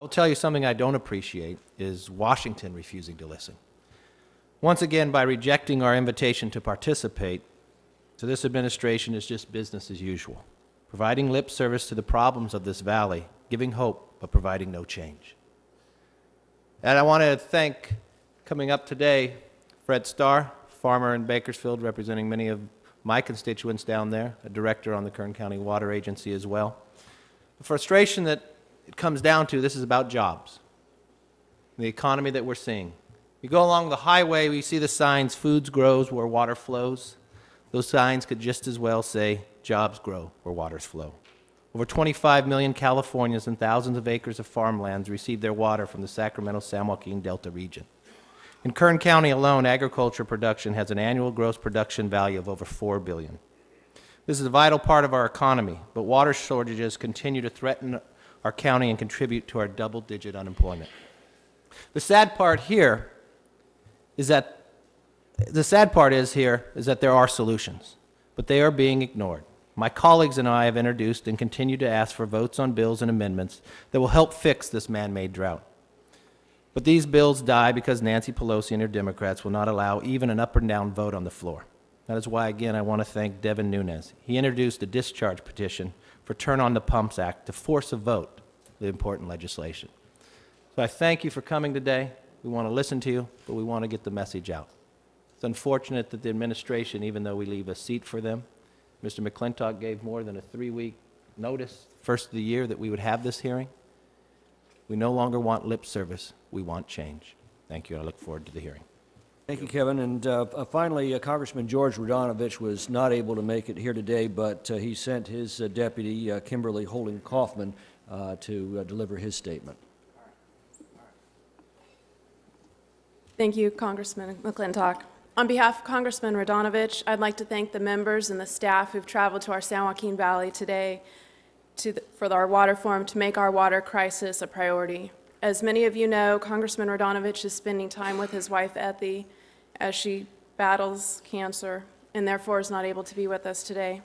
I'll tell you something I don't appreciate is Washington refusing to listen. Once again, by rejecting our invitation to participate, so this administration is just business as usual, providing lip service to the problems of this valley, giving hope, but providing no change. And I want to thank, coming up today, Fred Starr, farmer in Bakersfield, representing many of my constituents down there, a director on the Kern County Water Agency as well. The frustration that it comes down to, this is about jobs, the economy that we're seeing. You go along the highway, we see the signs, foods grows where water flows. Those signs could just as well say, jobs grow where waters flow. Over 25 million Californians and thousands of acres of farmlands receive their water from the Sacramento-San Joaquin Delta region. In Kern County alone, agriculture production has an annual gross production value of over $4 billion. This is a vital part of our economy, but water shortages continue to threaten our county and contribute to our double-digit unemployment. The sad part is that there are solutions, but they are being ignored. My colleagues and I have introduced and continue to ask for votes on bills and amendments that will help fix this man-made drought. But these bills die because Nancy Pelosi and her Democrats will not allow even an up or down vote on the floor. That is why, again, I want to thank Devin Nunes. He introduced a discharge petition for Turn on the Pumps Act to force a vote of the important legislation. So I thank you for coming today. We want to listen to you, but we want to get the message out. It's unfortunate that the administration, even though we leave a seat for them, Mr. McClintock gave more than a 3-week notice, first of the year, that we would have this hearing. We no longer want lip service. We want change. Thank you. I look forward to the hearing. Thank you, Kevin. And finally, Congressman George Radonovich was not able to make it here today, but he sent his deputy, Kimberly Holding Kaufman, to deliver his statement. Thank you, Congressman McClintock. On behalf of Congressman Radonovich, I'd like to thank the members and the staff who've traveled to our San Joaquin Valley today for our water forum to make our water crisis a priority. As many of you know, Congressman Radonovich is spending time with his wife, Ethy, as she battles cancer and therefore is not able to be with us today.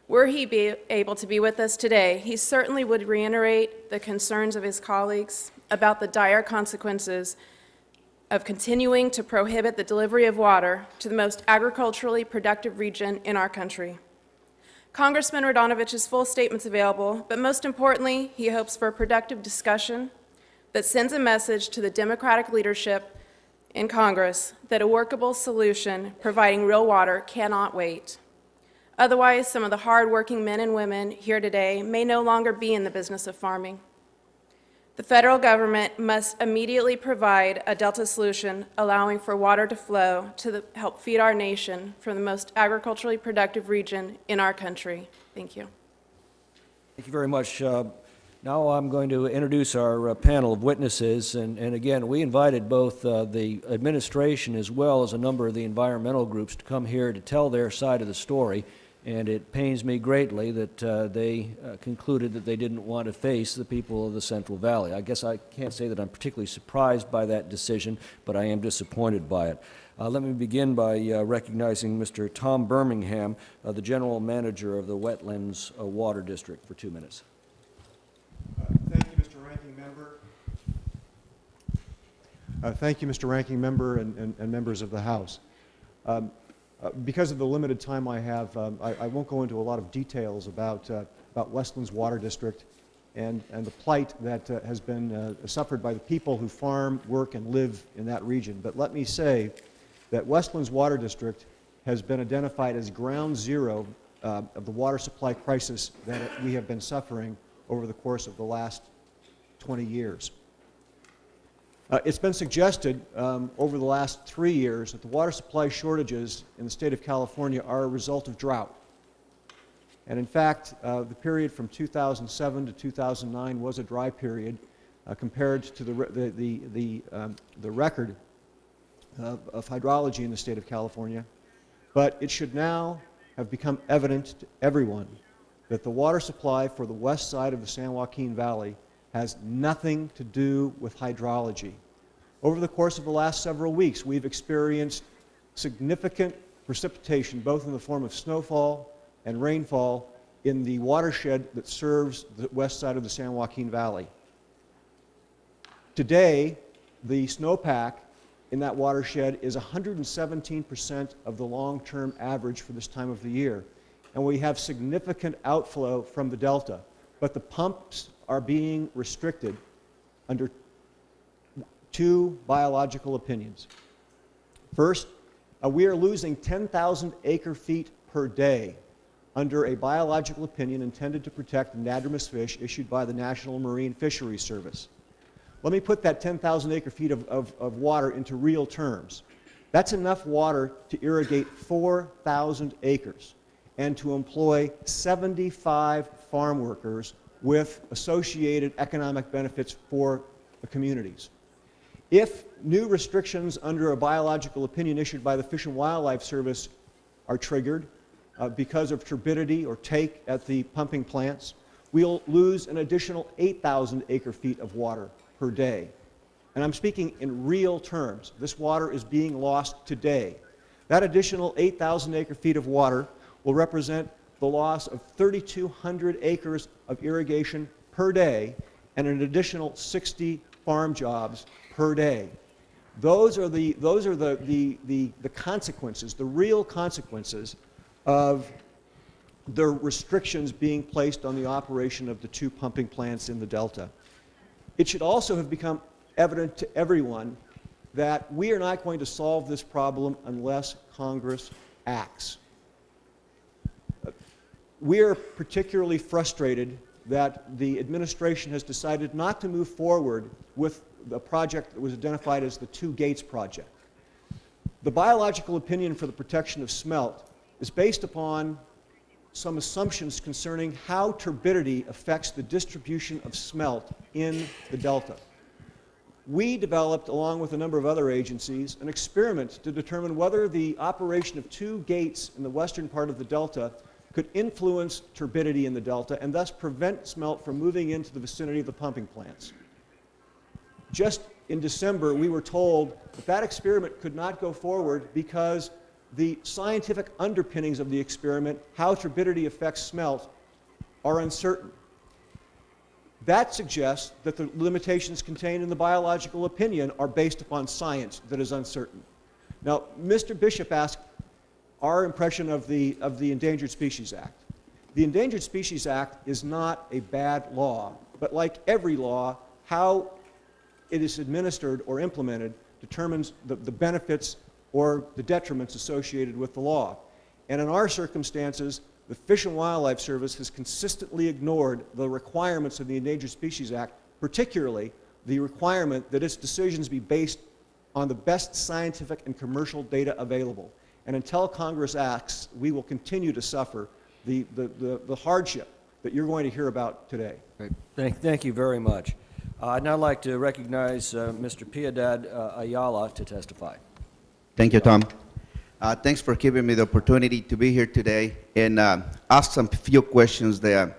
Were he able to be with us today, he certainly would reiterate the concerns of his colleagues about the dire consequences of continuing to prohibit the delivery of water to the most agriculturally productive region in our country. Congressman Radonovich's full statement's available, but most importantly, he hopes for a productive discussion that sends a message to the Democratic leadership in Congress that a workable solution providing real water cannot wait. Otherwise, some of the hard-working men and women here today may no longer be in the business of farming. The federal government must immediately provide a Delta solution allowing for water to flow to help feed our nation from the most agriculturally productive region in our country. Thank you. Thank you very much. Now I'm going to introduce our panel of witnesses, and again, we invited both the administration as well as a number of the environmental groups to come here to tell their side of the story, and it pains me greatly that they concluded that they didn't want to face the people of the Central Valley. I guess I can't say that I'm particularly surprised by that decision, but I am disappointed by it. Let me begin by recognizing Mr. Tom Birmingham, the General Manager of the Wetlands Water District, for 2 minutes. Thank you, Mr. Ranking Member. Thank you, Mr. Ranking Member and members of the House. Because of the limited time I have, I won't go into a lot of details about Westlands Water District and the plight that has been suffered by the people who farm, work, and live in that region. But let me say that Westlands Water District has been identified as ground zero of the water supply crisis that we have been suffering over the course of the last 20 years. It's been suggested over the last 3 years that the water supply shortages in the state of California are a result of drought. And in fact, the period from 2007 to 2009 was a dry period compared to the record of hydrology in the state of California. But it should now have become evident to everyone that the water supply for the west side of the San Joaquin Valley has nothing to do with hydrology. Over the course of the last several weeks, we've experienced significant precipitation, both in the form of snowfall and rainfall, in the watershed that serves the west side of the San Joaquin Valley. Today, the snowpack in that watershed is 117% of the long-term average for this time of the year. And we have significant outflow from the delta. But the pumps are being restricted under two biological opinions. First, we are losing 10,000 acre-feet per day under a biological opinion intended to protect anadromous fish issued by the National Marine Fisheries Service. Let me put that 10,000 acre-feet of water into real terms. That's enough water to irrigate 4,000 acres and to employ 75 farm workers with associated economic benefits for the communities. If new restrictions under a biological opinion issued by the Fish and Wildlife Service are triggered because of turbidity or take at the pumping plants, we'll lose an additional 8,000 acre-feet of water per day. And I'm speaking in real terms. This water is being lost today. That additional 8,000 acre-feet of water will represent the loss of 3,200 acres of irrigation per day and an additional 60 farm jobs per day. Those are the consequences, the real consequences of the restrictions being placed on the operation of the two pumping plants in the Delta. It should also have become evident to everyone that we are not going to solve this problem unless Congress acts. We are particularly frustrated that the administration has decided not to move forward with the project that was identified as the Two Gates Project. The biological opinion for the protection of smelt is based upon some assumptions concerning how turbidity affects the distribution of smelt in the Delta. We developed, along with a number of other agencies, an experiment to determine whether the operation of two gates in the western part of the Delta could influence turbidity in the Delta and thus prevent smelt from moving into the vicinity of the pumping plants. Just in December, we were told that that experiment could not go forward because the scientific underpinnings of the experiment, how turbidity affects smelt, are uncertain. That suggests that the limitations contained in the biological opinion are based upon science that is uncertain. Now, Mr. Bishop asked our impression of the Endangered Species Act. The Endangered Species Act is not a bad law, but like every law, how it is administered or implemented determines the benefits or the detriments associated with the law. And in our circumstances, the Fish and Wildlife Service has consistently ignored the requirements of the Endangered Species Act, particularly the requirement that its decisions be based on the best scientific and commercial data available. And until Congress acts, we will continue to suffer the hardship that you're going to hear about today. Great. Thank you very much. I'd now like to recognize Mr. Piedad Ayala to testify. Thank you, Tom. Thanks for giving me the opportunity to be here today and ask some few questions there.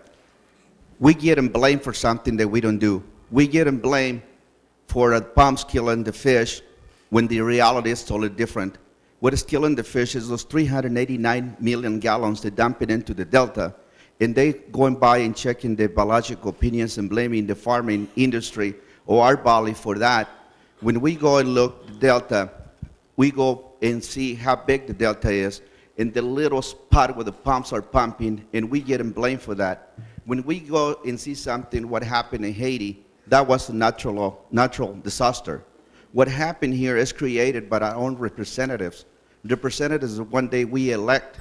We get blamed for something that we don't do. We get blamed for the pumps killing the fish when the reality is totally different. What is killing the fish is those 389 million gallons they dump it into the Delta, and they going by and checking the biological opinions and blaming the farming industry or our valley for that. When we go and look at the Delta, we go and see how big the Delta is and the little spot where the pumps are pumping, and we get blamed for that. When we go and see something, what happened in Haiti, that was a natural disaster. What happened here is created by our own representatives. Representatives, one day we elect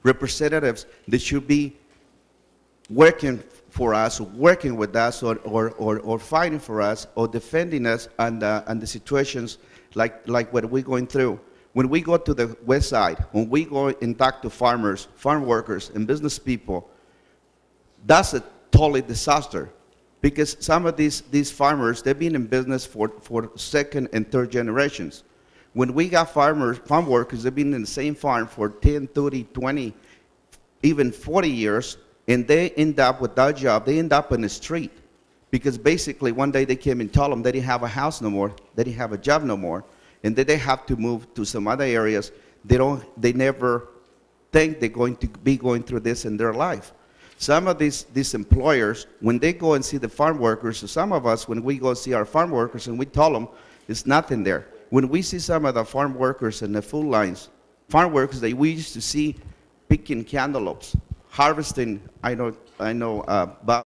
representatives that should be working for us, working with us, or fighting for us, or defending us on the situations like what we're going through. When we go to the west side, when we go and talk to farmers, farm workers, and business people, that's a totally disaster. Because some of these farmers, they've been in business for second and third generations. When we got farm workers, they've been in the same farm for 10, 30, 20, even 40 years, and they end up with that job. They end up in the street. Because basically one day they came and told them they didn't have a house no more, they didn't have a job no more, and that they have to move to some other areas. They never think they're going to be going through this in their life. Some of these employers, when they go and see the farm workers, so some of us, when we go see our farm workers and we tell them, there's nothing there. When we see some of the farm workers in the food lines, farm workers that we used to see picking cantaloupes, harvesting, I know,